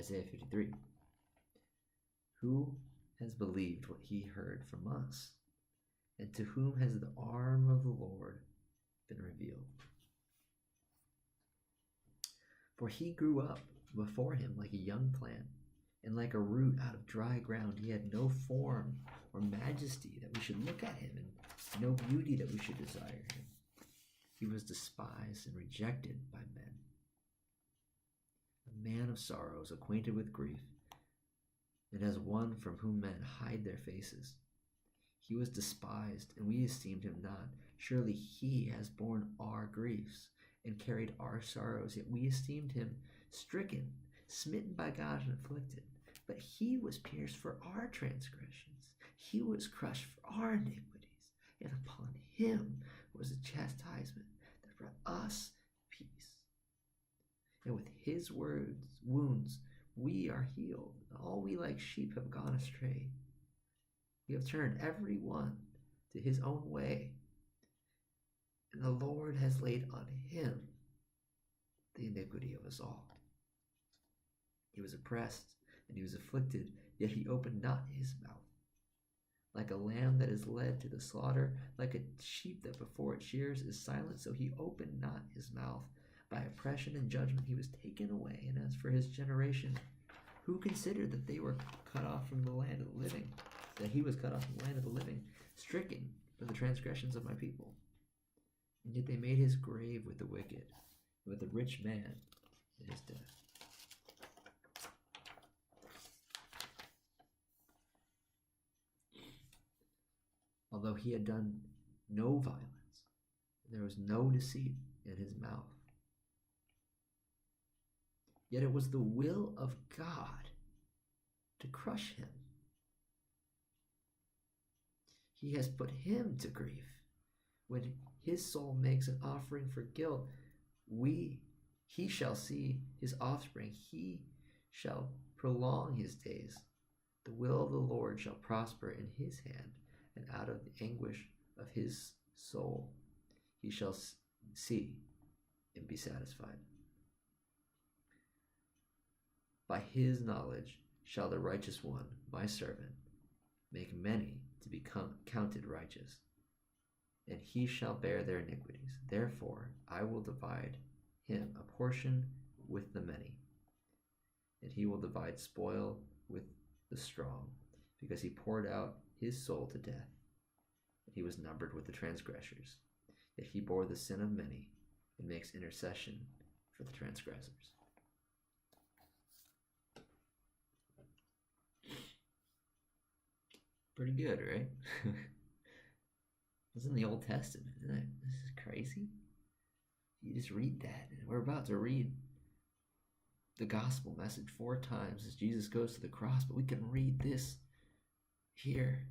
Isaiah 53. Who has believed what he heard from us? And to whom has the arm of the Lord been revealed? For he grew up before him like a young plant, and like a root out of dry ground. He had no form or majesty that we should look at him, and no beauty that we should desire him. He was despised and rejected by men, a man of sorrows, acquainted with grief, and as one from whom men hide their faces. He was despised, and we esteemed him not. Surely he has borne our griefs and carried our sorrows, yet we esteemed him stricken, smitten by God, and afflicted. But he was pierced for our transgressions. He was crushed for our iniquities, and upon him was a chastisement that brought us peace. And with his wounds we are healed. All we like sheep have gone astray. We have turned every one to his own way, and the Lord has laid on him the iniquity of us all. He was oppressed and he was afflicted, yet he opened not his mouth. Like a lamb that is led to the slaughter, like a sheep that before its shears is silent, so he opened not his mouth. By oppression and judgment he was taken away. And as for his generation, who considered that they were cut off from the land of the living, that he was cut off from the land of the living, stricken for the transgressions of my people? And yet they made his grave with the wicked, with the rich man in his death. Although he had done no violence, there was no deceit in his mouth. Yet it was the will of God to crush him. He has put him to grief. When his soul makes an offering for guilt, he shall see his offspring. He shall prolong his days. The will of the Lord shall prosper in his hand, and out of the anguish of his soul he shall see and be satisfied. By his knowledge shall the righteous one, my servant, make many to be counted righteous, and he shall bear their iniquities. Therefore I will divide him a portion with the many, and he will divide spoil with the strong, because he poured out his soul to death, and he was numbered with the transgressors. Yet he bore the sin of many, and makes intercession for the transgressors. Pretty good, right? This is in the Old Testament, isn't it? This is crazy. You just read that, and we're about to read the gospel message 4 times as Jesus goes to the cross, but we can read this here.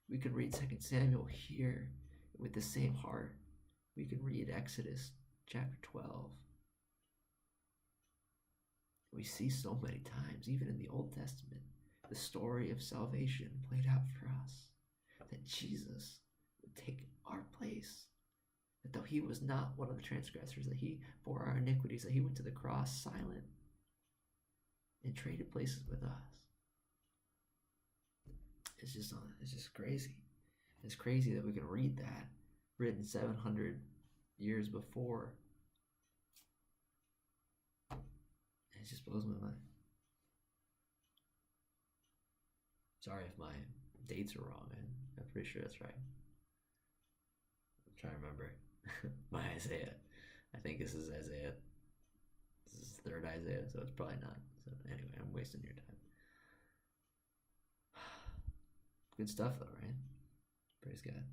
We can read 2 Samuel here with the same heart. We can read Exodus chapter 12. We see so many times, even in the Old Testament, the story of salvation played out for us, that Jesus would take our place, that though he was not one of the transgressors, that he bore our iniquities, that he went to the cross silent and traded places with us. It's just crazy. It's crazy that we can read that, written 700 years before. It just blows my mind. Sorry if my dates are wrong, man. I'm pretty sure that's right. I'm trying to remember my Isaiah. I think this is Isaiah. This is 3rd Isaiah, so it's probably not. So anyway, I'm wasting your time. Good stuff though, right? Praise God.